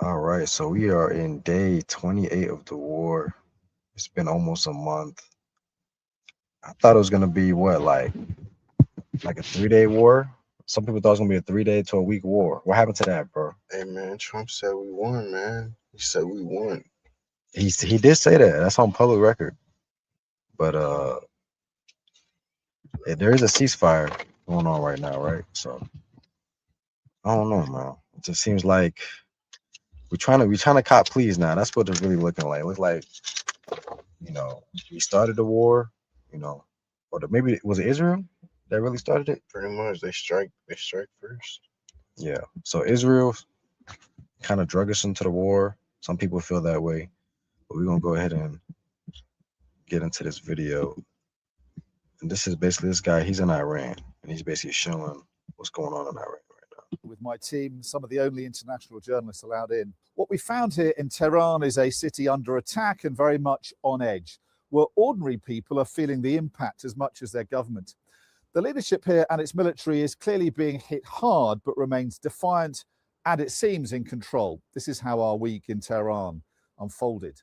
All right, so we are in day 28 of the war. It's been almost a month. I thought it was gonna be what, like a 3 day war? Some people thought it was gonna be a 3 day to a week war. What happened to that, bro? Hey man, Trump said we won, man. He said we won. He did say that. That's on public record. But there is a ceasefire going on right now, right? So I don't know, man. It just seems like we trying to cop please now. That's what it's really looking like. Look like you know we started the war, you know, maybe was it Israel that really started it? Pretty much, they strike first. Yeah. So Israel kind of drug us into the war. Some people feel that way, but we're gonna go ahead and get into this video. And this is basically this guy. He's in Iran, and he's basically showing what's going on in Iran right with my team, some of the only international journalists allowed in. What we found here in Tehran is a city under attack and very much on edge, where ordinary people are feeling the impact as much as their government. The leadership here and its military is clearly being hit hard, but remains defiant and it seems in control. This is how our week in Tehran unfolded.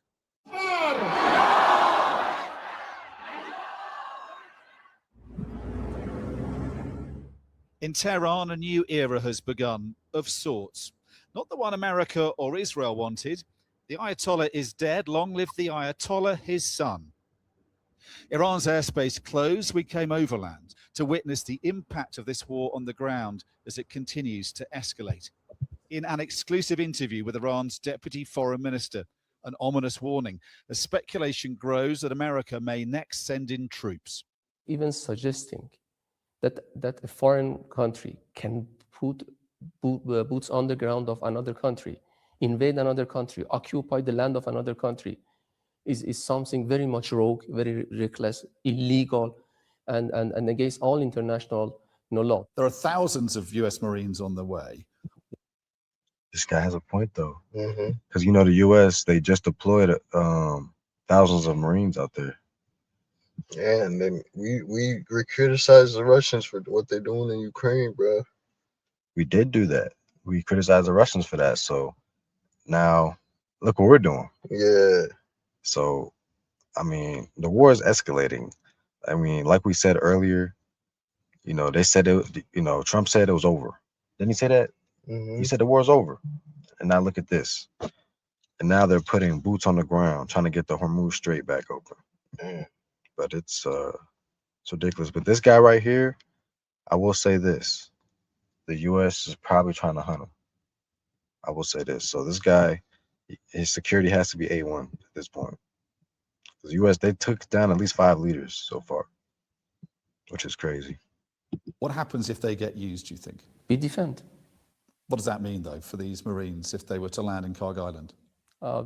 In Tehran, a new era has begun, of sorts. Not the one America or Israel wanted. The Ayatollah is dead. Long live the Ayatollah, his son. Iran's airspace closed. We came overland to witness the impact of this war on the ground as it continues to escalate. In an exclusive interview with Iran's deputy foreign minister, an ominous warning as speculation grows that America may next send in troops. Even suggesting that a foreign country can put boots on the ground of another country, invade another country, occupy the land of another country, is something very much rogue, very reckless, illegal, and against all international law. There are thousands of US Marines on the way. This guy has a point though, Mm-hmm. because the U.S. they just deployed thousands of Marines out there. Yeah, and then we criticize the Russians for what they're doing in Ukraine, bro. We did do that. We criticized the Russians for that. So now look what we're doing. Yeah, So I mean, the war is escalating. I mean, like we said earlier, they said Trump said it was over. Didn't he say that? He mm-hmm. said the war is over. And now look at this. And now they're putting boots on the ground, trying to get the Hormuz Strait back open. Yeah. But it's ridiculous. But this guy right here, I will say this: the U.S. is probably trying to hunt him. I will say this. So this guy, his security has to be A1 at this point. The U.S. they took down at least 5 leaders so far, which is crazy. What happens if they get used, do you think? We defend. What does that mean, though, for these Marines if they were to land in Karg Island?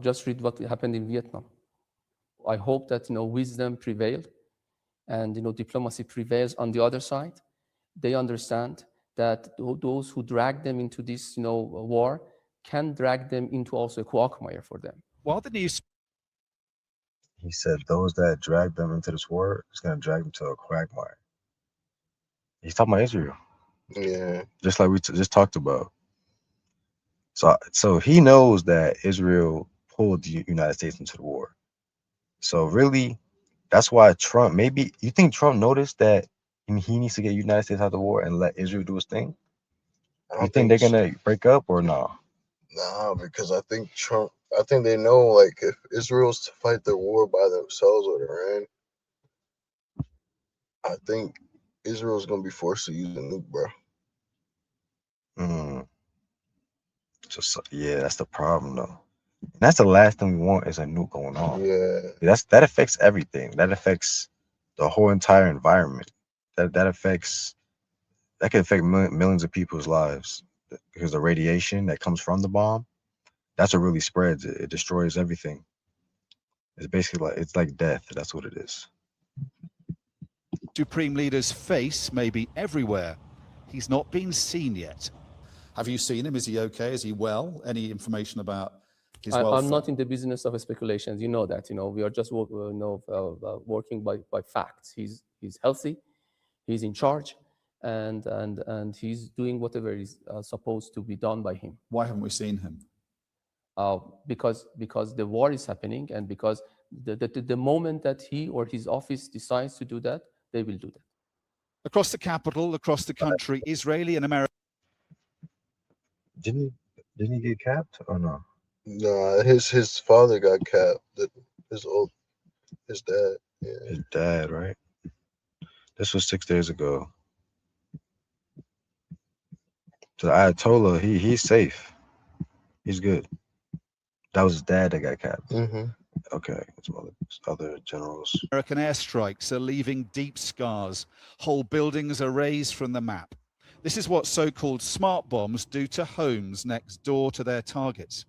Just read what happened in Vietnam. I hope that wisdom prevailed and diplomacy prevails on the other side. They understand that those who drag them into this war can drag them into also a quagmire for them. While the news He said those that drag them into this war is going to drag them to a quagmire. He's talking about Israel, Yeah. just like we just talked about. So he knows that Israel pulled the United States into the war. So really, that's why Trump. Maybe you think Trump noticed that he needs to get United States out of the war and let Israel do its thing. I You don't think think they're gonna break up or no? nah, because I think they know, like, if Israel's to fight their war by themselves with Iran, I think Israel's gonna be forced to use a nuke, bro. Mm, yeah, that's the problem though. And that's the last thing we want is a nuke going on. Yeah. That affects everything. That affects the whole entire environment. That can affect millions of people's lives because the radiation that comes from the bomb, that's what really spreads. It destroys everything. It's basically it's like death. That's what it is. Supreme Leader's face may be everywhere. He's not been seen yet. Have you seen him? Is he okay? Is he well? Any information about his welfare? I'm not in the business of speculations. You know that. We are just working by facts. He's healthy. He's in charge, and he's doing whatever is supposed to be done by him. Why haven't we seen him? because the war is happening, and because the moment that he or his office decides to do that, they will do that. Across the capital, across the country, Israeli and American Didn't didn't he get capped or no? Nah, his father got capped. His old his dad. Yeah. His dad, right? This was 6 days ago. So the Ayatollah, he's safe. He's good. That was his dad that got capped. Mm-hmm. Okay, some other generals. airstrikes are leaving deep scars. Whole buildings are razed from the map. This is what so-called smart bombs do to homes next door to their targets.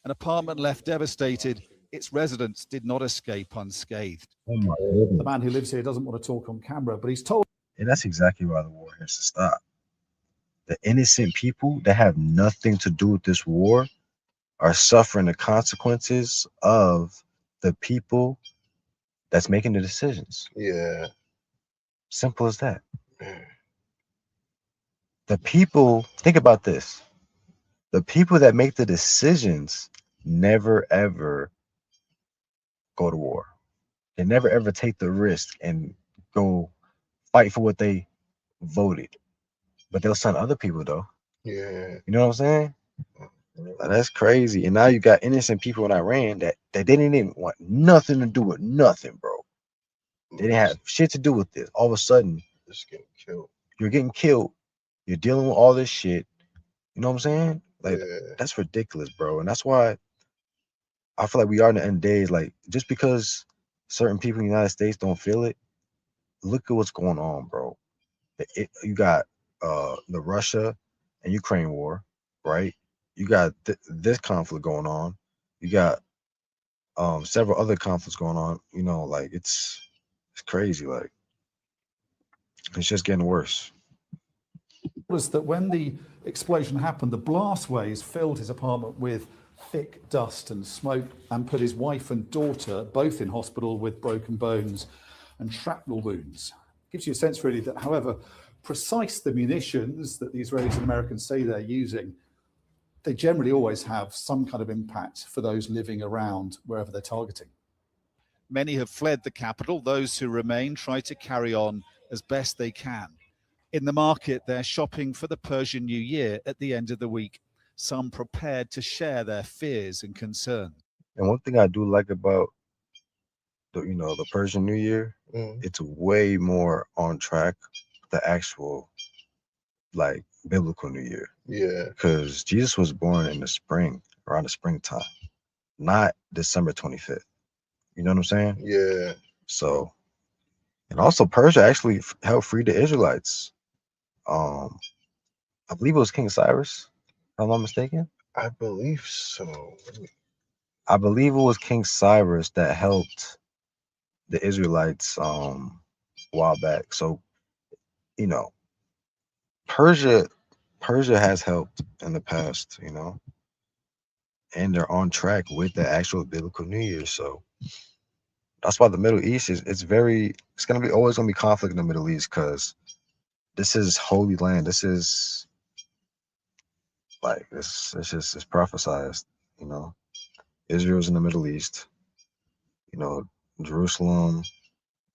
An apartment left devastated. Its residents did not escape unscathed. Oh my The goodness. man who lives here doesn't want to talk on camera, but he's told And that's exactly why the war has to stop. The innocent people that have nothing to do with this war are suffering the consequences of the people that's making the decisions. Yeah. Simple as that. The people, think about this. The people that make the decisions never ever go to war. They never ever take the risk and go fight for what they voted. But they'll send other people though. Yeah. You know what I'm saying? Like, that's crazy. And now you got innocent people in Iran that they didn't even want nothing to do with nothing, bro. They didn't have shit to do with this. All of a sudden, Just getting killed. you're getting killed. You're dealing with all this shit. You know what I'm saying? Like, Yeah. that's ridiculous, bro. And that's why I feel like we are in the end days. Like, just because certain people in the United States don't feel it, look at what's going on, bro. You got the Russia and Ukraine war, right? You got this conflict going on. You got several other conflicts going on. You know, like it's crazy. Like it's just getting worse. us that when the explosion happened, the blast waves filled his apartment with thick dust and smoke and put his wife and daughter both in hospital with broken bones and shrapnel wounds. Gives you a sense, really, that however precise the munitions that the Israelis and Americans say they're using, they generally always have some kind of impact for those living around wherever they're targeting. Many have fled the capital. Those who remain try to carry on as best they can. In the market, they're shopping for the Persian New Year at the end of the week, some prepared to share their fears and concerns. And one thing I do like about the Persian New Year, Mm. it's way more on track with the actual like biblical New Year. Yeah. Because Jesus was born in the spring, around the springtime, not December 25th. You know what I'm saying? Yeah. So, and also Persia actually helped free the Israelites. Um, I believe it was King Cyrus, if I'm not mistaken. I believe so. I believe it was King Cyrus that helped the Israelites a while back. So, you know, Persia Persia has helped in the past, and they're on track with the actual biblical New Year. So that's why the Middle East it's gonna be always gonna be conflict in the Middle East because this is holy land. This is like this it's just it's prophesized, you know. Israel's in the Middle East, you know, Jerusalem,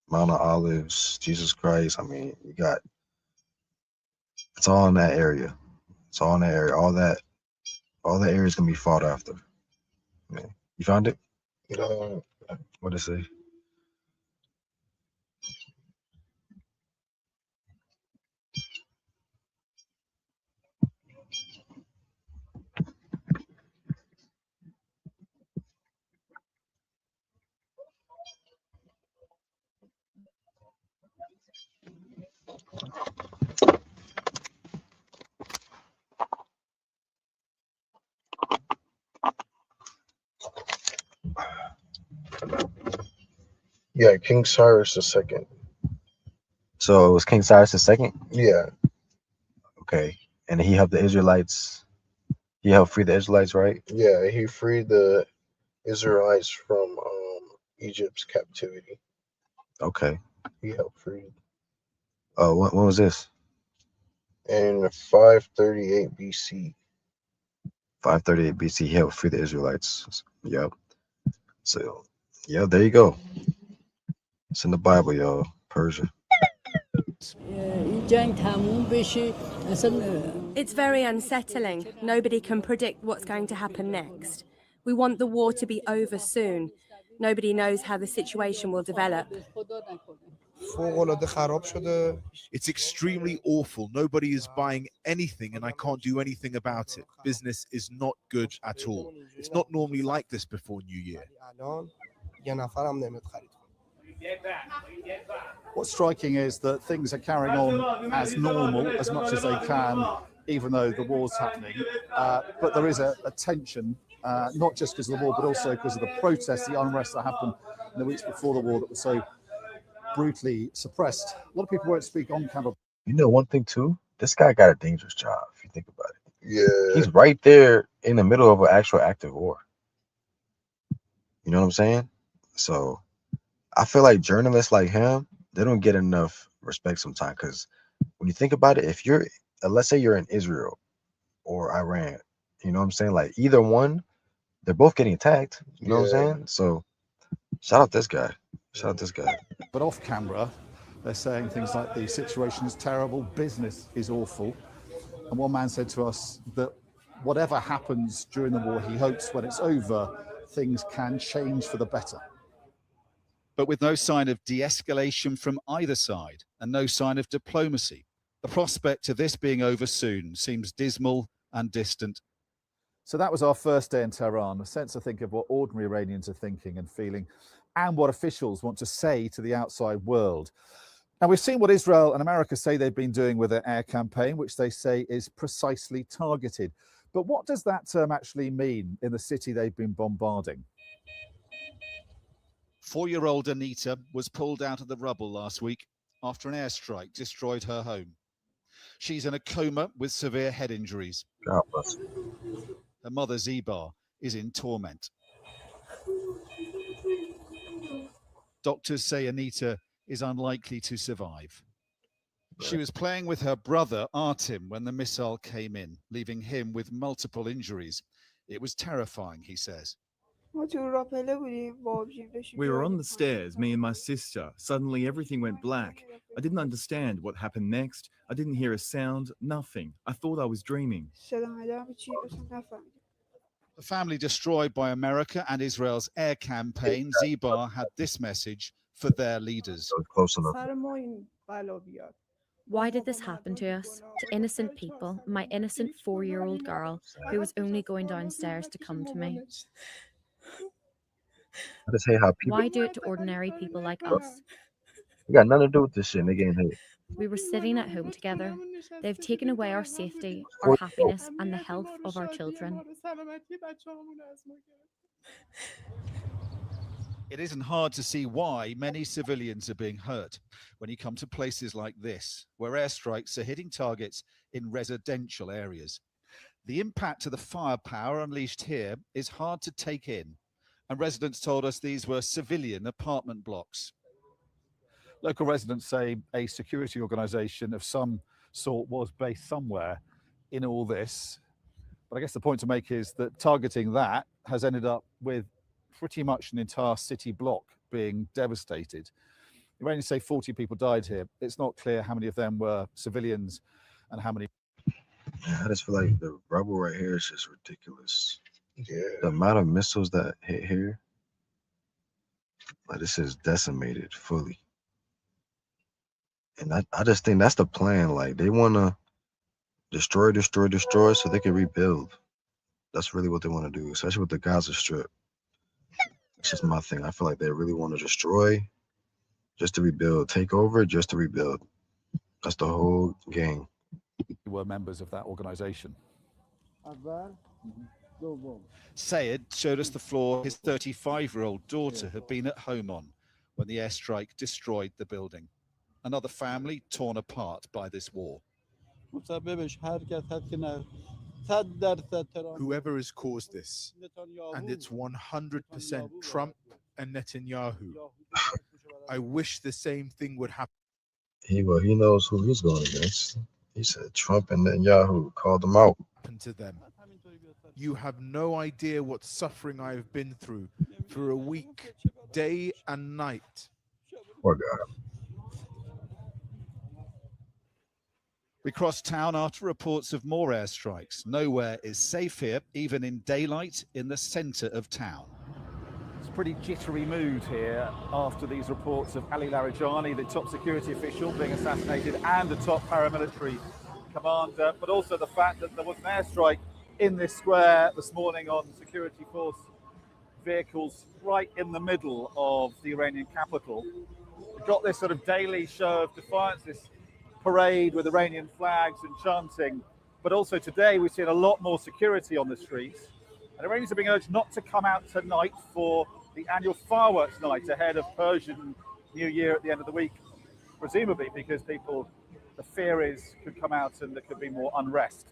Mount of Olives, Jesus Christ. I mean, you got it's all in that area. It's all in that area. All that area is gonna be fought after. Yeah. You found it? Uh, What did it say? yeah, King Cyrus II. So it was King Cyrus the second. Yeah. Okay, and he helped the Israelites. He helped free the Israelites, right? Yeah, he freed the Israelites from Egypt's captivity. Okay. He helped free When was this? in 538 BC. 538 BC, he helped free the Israelites. Yep. So, yeah, there you go. It's in the Bible, y'all. Persia. It's very unsettling. Nobody can predict what's going to happen next. We want the war to be over soon. Nobody knows how the situation will develop. It's extremely awful. Nobody is buying anything and I can't do anything about it. Business is not good at all. It's not normally like this before New Year. What's striking is that things are carrying on as normal as much as they can, even though the war's happening. But there is a tension, not just because of the war, but also because of the protests, the unrest that happened in the weeks before the war that was so brutally suppressed. A lot of people won't speak on camera. You know, one thing too, this guy got a dangerous job if you think about it. Yeah. He's right there in the middle of an actual active war. You know what I'm saying? So I feel like journalists like him, they don't get enough respect sometimes. Because when you think about it, if you're, let's say you're in Israel or Iran, you know what I'm saying? Like either one, they're both getting attacked. You know what I'm saying? So shout out this guy. Shout out this guy. But off camera, they're saying things like the situation is terrible, business is awful. And one man said to us that whatever happens during the war, he hopes when it's over, things can change for the better. But with no sign of de-escalation from either side and no sign of diplomacy, the prospect of this being over soon seems dismal and distant. So that was our first day in Tehran, a sense, I think, of what ordinary Iranians are thinking and feeling, and what officials want to say to the outside world. Now, we've seen what Israel and America say they've been doing with their air campaign, which they say is precisely targeted. But what does that term actually mean in the city they've been bombarding? 4-year-old Anita was pulled out of the rubble last week after an airstrike destroyed her home. She's in a coma with severe head injuries. God bless her. Her mother, Ziba, is in torment. Doctors say Anita is unlikely to survive. She was playing with her brother, Artem, when the missile came in, leaving him with multiple injuries. It was terrifying, he says. We were on the stairs, me and my sister. Suddenly everything went black. I didn't understand what happened next. I didn't hear a sound, nothing. I thought I was dreaming. The family destroyed by America and Israel's air campaign, Ziba had this message for their leaders. Close enough. Why did this happen to us, to innocent people, my innocent 4-year-old girl who was only going downstairs to come to me? I just hate how people. Why do it to ordinary people like us? You got nothing to do with this shit. They getting hate. We were sitting at home together. They've taken away our safety, our happiness, and the health of our children. It isn't hard to see why many civilians are being hurt when you come to places like this, where airstrikes are hitting targets in residential areas. The impact of the firepower unleashed here is hard to take in, and residents told us these were civilian apartment blocks. Local residents say a security organisation of some sort was based somewhere in all this. But I guess the point to make is that targeting that has ended up with pretty much an entire city block being devastated. You only say 40 people died here. It's not clear how many of them were civilians and how many. I just feel like the rubble right here is just ridiculous. Yeah. The amount of missiles that hit here, like this is decimated fully. And I just think that's the plan. Like they want to destroy so they can rebuild. That's really what they want to do, especially with the Gaza Strip. It's just my thing. I feel like they really want to destroy just to rebuild, take over just to rebuild. That's the whole game. Were members of that organisation. Sayed showed us the floor his 35-year-old daughter had been at home on when the airstrike destroyed the building. Another family torn apart by this war. Whoever has caused this, and it's 100% Trump and Netanyahu. I wish the same thing would happen. He knows who he's going against. He said Trump and Netanyahu called him out. To them. You have no idea what suffering I have been through for a week, day and night. Poor guy. We cross town after reports of more airstrikes. Nowhere is safe here, even in daylight in the centre of town. It's a pretty jittery mood here after these reports of Ali Larijani, the top security official, being assassinated, and the top paramilitary commander, but also the fact that there was an airstrike in this square this morning on security force vehicles right in the middle of the Iranian capital. We've got this sort of daily show of defiance, this parade with Iranian flags and chanting, but also today we've seen a lot more security on the streets, and Iranians are being urged not to come out tonight for the annual fireworks night ahead of Persian New Year at the end of the week, presumably because people, the fear is, could come out and there could be more unrest.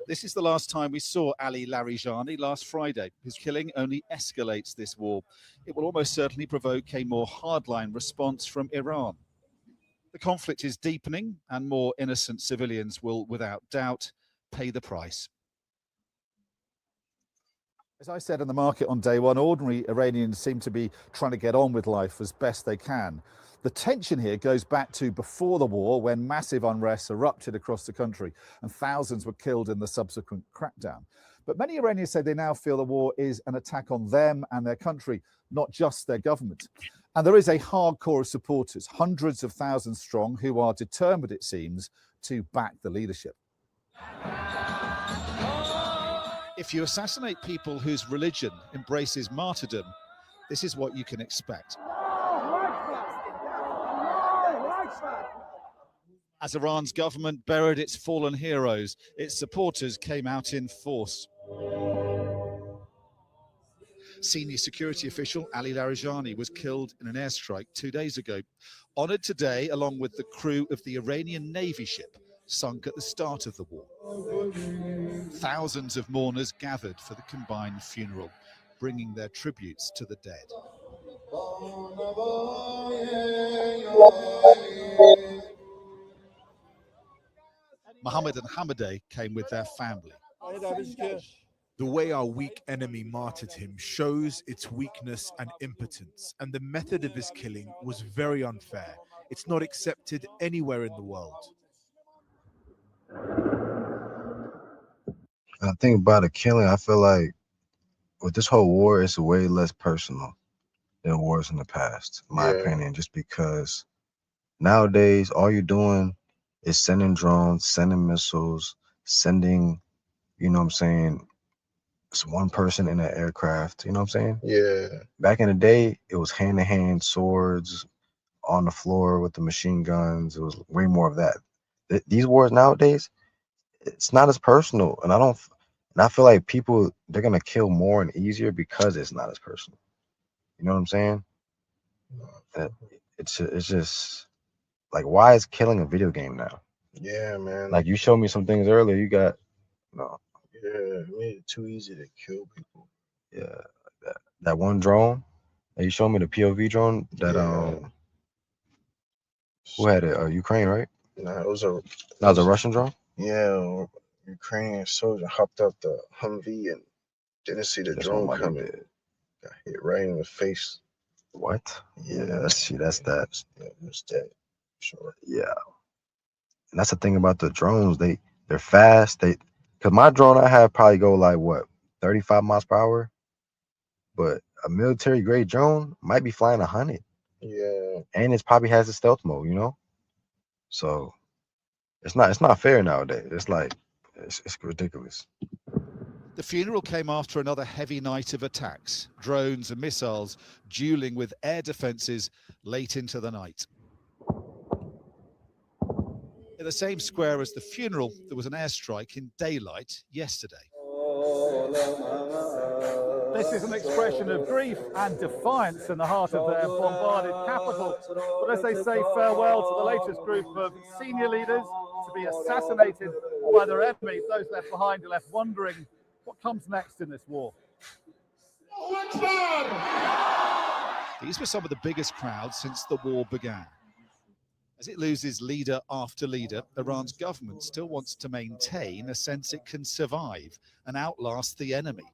This is the last time we saw Ali Larijani last Friday. His killing only escalates this war. It will almost certainly provoke a more hardline response from Iran. The conflict is deepening, and more innocent civilians will, without doubt, pay the price. As I said in the market on day one, ordinary Iranians seem to be trying to get on with life as best they can. The tension here goes back to before the war, when massive unrest erupted across the country and thousands were killed in the subsequent crackdown. But many Iranians say they now feel the war is an attack on them and their country, not just their government. And there is a hardcore of supporters, hundreds of thousands strong, who are determined, it seems, to back the leadership. If you assassinate people whose religion embraces martyrdom, this is what you can expect. As Iran's government buried its fallen heroes, its supporters came out in force. Senior security official Ali Larijani was killed in an airstrike 2 days ago, honoured today along with the crew of the Iranian Navy ship sunk at the start of the war. Thousands of mourners gathered for the combined funeral, bringing their tributes to the dead. Mohammed and Hamadeh came with their family. The way our weak enemy martyred him shows its weakness and impotence, and the method of his killing was very unfair. It's not accepted anywhere in the world. I think about the killing, I feel like with this whole war, it's way less personal than wars in the past, in my opinion, just because nowadays all you're doing is sending drones, sending missiles, sending, you know what I'm saying, it's one person in an aircraft, you know what I'm saying? Yeah. Back in the day, it was hand-to-hand swords on the floor with the machine guns. It was way more of that. These wars nowadays, it's not as personal, and I feel like people, they're gonna kill more and easier because it's not as personal. You know what I'm saying? And it's just like, why is killing a video game now? Yeah, man. Like, you showed me some things earlier. You got no. Yeah, it made it too easy to kill people. Yeah, that one drone. And you showed me the POV drone that who had it? Ukraine, right? Nah, it was a Russian drone. Yeah, Ukrainian soldier hopped out the Humvee and didn't see the drone coming. Got hit right in the face. What? Yeah, that's that. Yeah, it's dead. Sure. Yeah, and that's the thing about the drones. They're fast. Because my drone I have probably go like what, 35 miles per hour, but a military grade drone might be flying 100. Yeah, and it probably has a stealth mode, you know. So it's not fair nowadays. It's like it's ridiculous. The funeral came after another heavy night of attacks, drones and missiles dueling with air defences late into the night. In the same square as the funeral, there was an airstrike in daylight yesterday. This is an expression of grief and defiance in the heart of their bombarded capital. But as they say farewell to the latest group of senior leaders to be assassinated by their enemies, those left behind are left wondering what comes next in this war. These were some of the biggest crowds since the war began. As it loses leader after leader, Iran's government still wants to maintain a sense it can survive and outlast the enemy.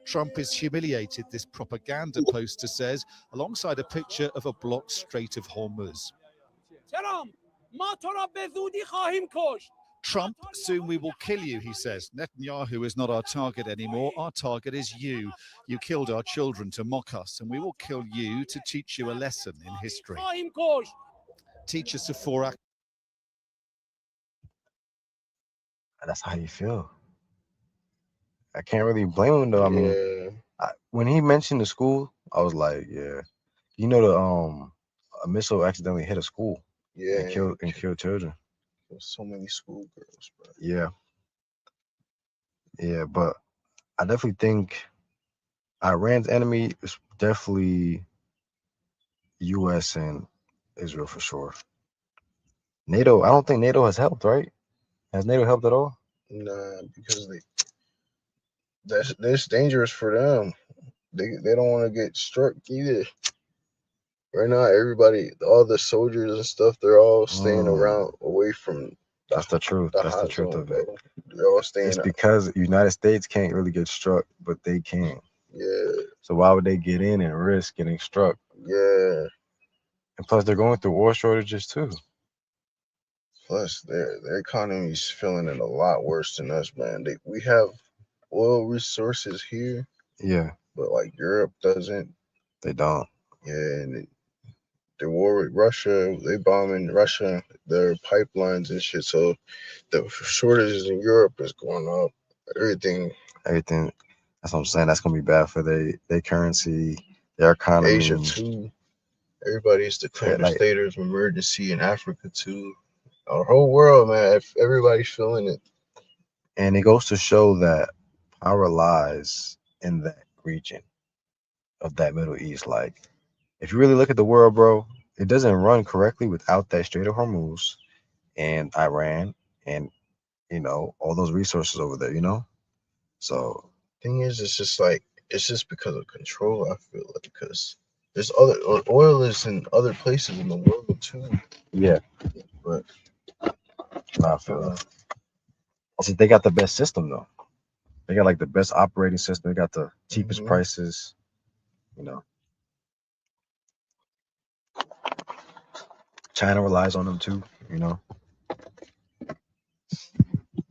Trump is humiliated, this propaganda poster says, alongside a picture of a blocked Strait of Hormuz. Trump, soon we will kill you, he says. Netanyahu is not our target anymore. Our target is you. You killed our children to mock us, and we will kill you to teach you a lesson in history. Teacher Sephora. That's how you feel. I can't really blame him though. I mean, when he mentioned the school, I was like, yeah, you know, a missile accidentally hit a school, and killed children. So many schoolgirls, bro. Yeah, but I definitely think Iran's enemy is definitely U.S. and Israel for sure. NATO, I don't think NATO has helped, right? Has NATO helped at all? Nah, because that's dangerous for them. They don't want to get struck either. Right now, everybody, all the soldiers and stuff, they're all staying around away from. That's the truth. That's the truth of it. They're all staying. It's because the United States can't really get struck, but they can. Yeah. So why would they get in and risk getting struck? Yeah. And plus, they're going through oil shortages too. Plus, their economy's feeling it a lot worse than us, man. We have oil resources here. Yeah. But like Europe doesn't. They don't. Yeah, and the war with Russia, they bombing Russia, their pipelines and shit. So the shortages in Europe is going up. Everything. That's what I'm saying. That's gonna be bad for their currency, their economy. Asia too. Everybody's declaring a state of emergency in Africa too. Our whole world, man. Everybody's feeling it. And it goes to show that power lies in that region of that Middle East. Like, if you really look at the world, bro, it doesn't run correctly without that Strait of Hormuz and Iran and, you know, all those resources over there, you know? So, thing is, it's just because of control, I feel like, because there's other oil is in other places in the world too. Yeah. But I feel that. They got the best system though. They got like the best operating system. They got the cheapest prices, you know. China relies on them too, you know.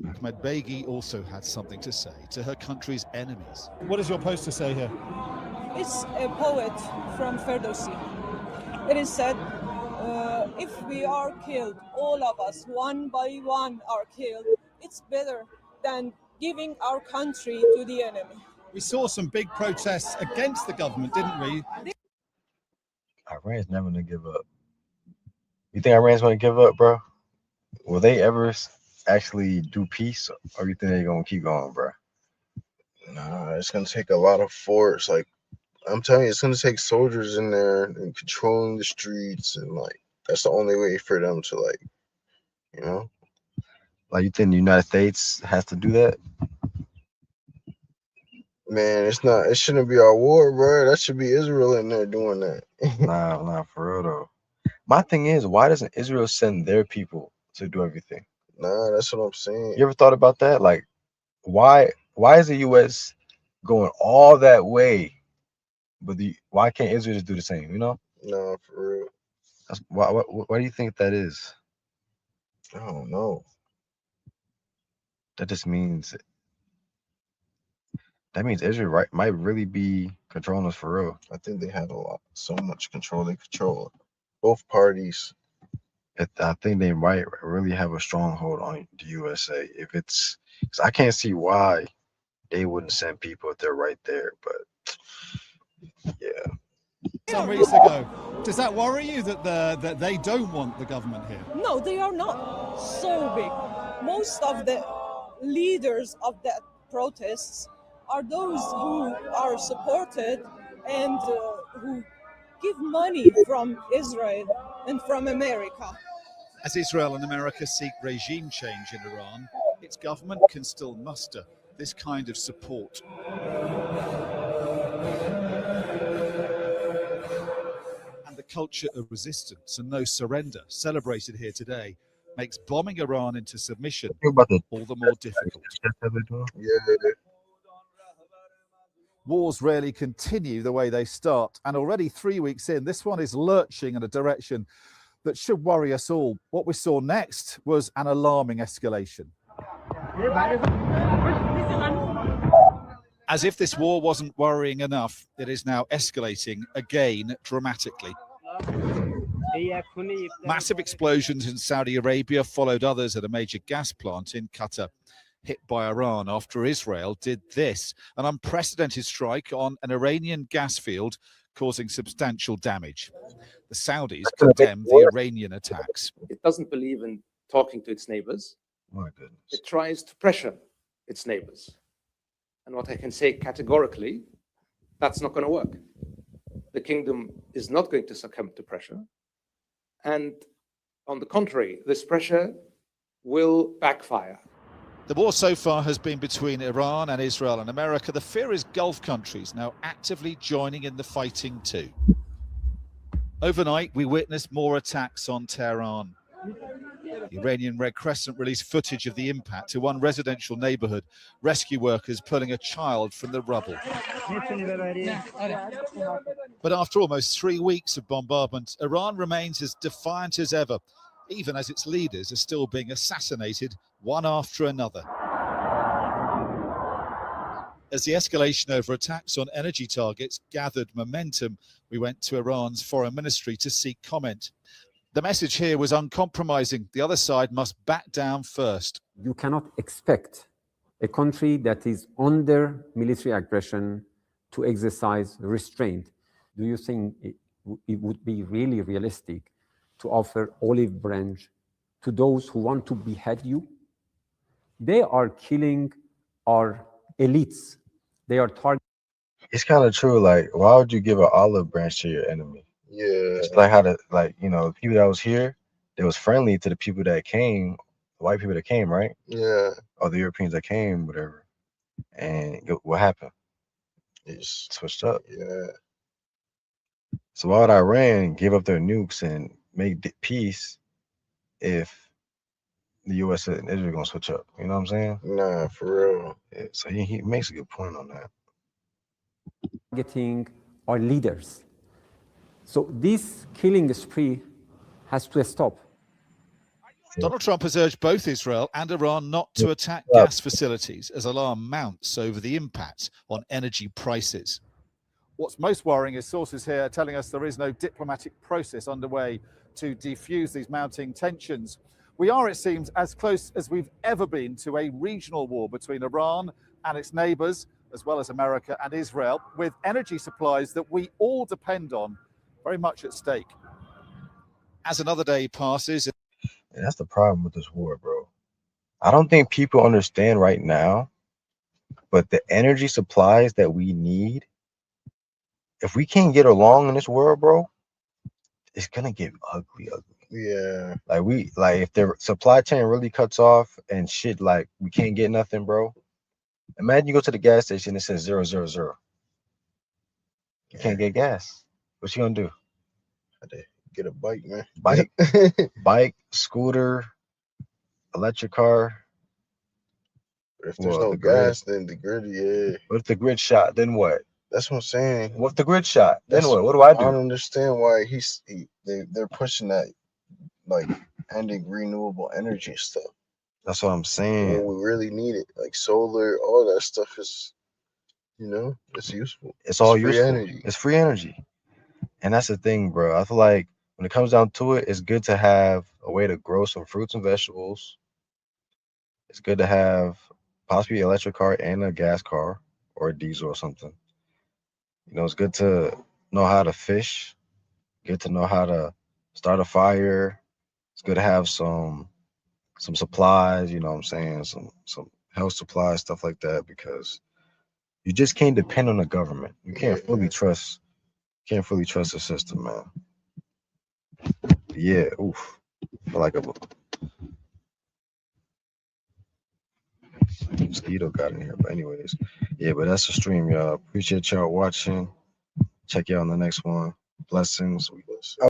Ahmed Beghi also had something to say to her country's enemies. What does your poster say here? It's a poet from Ferdowsi. It is said, if we are killed, all of us, one by one are killed, it's better than giving our country to the enemy. We saw some big protests against the government, didn't we? Iran's never gonna give up. You think Iran's gonna give up, bro? Will they ever actually do peace, or you think they're gonna keep going, bro? Nah, it's gonna take a lot of force. Like, I'm telling you, it's gonna take soldiers in there and controlling the streets, and like that's the only way for them to, like, you know. Like, you think the United States has to do that? Man, it's not. It shouldn't be our war, bro. That should be Israel in there doing that. Nah, for real though. My thing is, why doesn't Israel send their people to do everything? Nah, that's what I'm saying. You ever thought about that? Like, why is the U.S. going all that way, but why can't Israel just do the same? You know? Nah, for real. That's why do you think that is? I don't know. That just means Israel might really be controlling us for real. I think they have so much control. They control both parties. I think they might really have a stronghold on the USA. If it's, because I can't see why they wouldn't send people if they're right there. But yeah. Some weeks ago, does that worry you that they don't want the government here? No, they are not so big. Most of the leaders of that protests are those who are supported and who give money from Israel and from America. As Israel and America seek regime change in Iran, its government can still muster this kind of support. And the culture of resistance and no surrender, celebrated here today, makes bombing Iran into submission About the all the more difficult. Yeah. Wars rarely continue the way they start, and already 3 weeks in, this one is lurching in a direction that should worry us all. What we saw next was an alarming escalation. As if this war wasn't worrying enough, it is now escalating again dramatically. Massive explosions in Saudi Arabia followed others at a major gas plant in Qatar, hit by Iran after Israel did this, an unprecedented strike on an Iranian gas field causing substantial damage. The Saudis condemn the Iranian attacks. It doesn't believe in talking to its neighbors. My goodness. It tries to pressure its neighbors. And what I can say categorically, that's not going to work. The kingdom is not going to succumb to pressure. And on the contrary, this pressure will backfire. The war so far has been between Iran and Israel and America. The fear is Gulf countries now actively joining in the fighting too. Overnight, we witnessed more attacks on Tehran. The Iranian Red Crescent released footage of the impact to one residential neighborhood, rescue workers pulling a child from the rubble. But after almost 3 weeks of bombardment, Iran remains as defiant as ever, even as its leaders are still being assassinated one after another. As the escalation over attacks on energy targets gathered momentum, we went to Iran's foreign ministry to seek comment. The message here was uncompromising. The other side must back down first. You cannot expect a country that is under military aggression to exercise restraint. Do you think it would be really realistic to offer olive branch to those who want to behead you? They are killing our elites. They are targeting. It's kind of true. Like, why would you give an olive branch to your enemy? Yeah. It's like how the the people that was here, they was friendly to the people that came, the white people that came, right? Yeah. Or the Europeans that came, whatever. And what happened? It's Switched up. yeah. So why would Iran give up their nukes and make peace if the U.S. and Israel gonna switch up? You know what I'm saying? Nah, for real. Yeah, so he makes a good point on that. Targeting our leaders. So this killing spree has to stop. Donald Trump has urged both Israel and Iran not to attack gas facilities as alarm mounts over the impact on energy prices. What's most worrying is sources here telling us there is no diplomatic process underway to defuse these mounting tensions. We are, it seems, as close as we've ever been to a regional war between Iran and its neighbors, as well as America and Israel, with energy supplies that we all depend on very much at stake. As another day passes... And that's the problem with this war, bro. I don't think people understand right now, but the energy supplies that we need, if we can't get along in this world, bro, it's gonna get ugly. Yeah. Like if the supply chain really cuts off and shit, like we can't get nothing, bro. Imagine you go to the gas station, it says 000. You can't get gas. What you gonna do? Had to get a bike, man. Bike, scooter, electric car. If there's no gas, then the grid, yeah. What if the grid shot? Then what? That's what I'm saying. What if the grid shot? Then what? What do I do? I don't understand why they're pushing that, like ending renewable energy stuff. That's what I'm saying. When we really need it, like solar, all that stuff is, it's useful. It's all free useful. energy. It's free energy, and that's the thing, bro. I feel like when it comes down to it, it's good to have a way to grow some fruits and vegetables. It's good to have possibly an electric car and a gas car or a diesel or something. It's good to know how to fish. Good to know how to start a fire. It's good to have some supplies, you know what I'm saying, some health supplies, stuff like that, because you just can't depend on the government. You can't fully trust the system, man. Yeah, oof. I feel like a mosquito got in here. But anyways, yeah, but that's the stream, y'all. Appreciate y'all watching. Check you out on the next one. Blessings.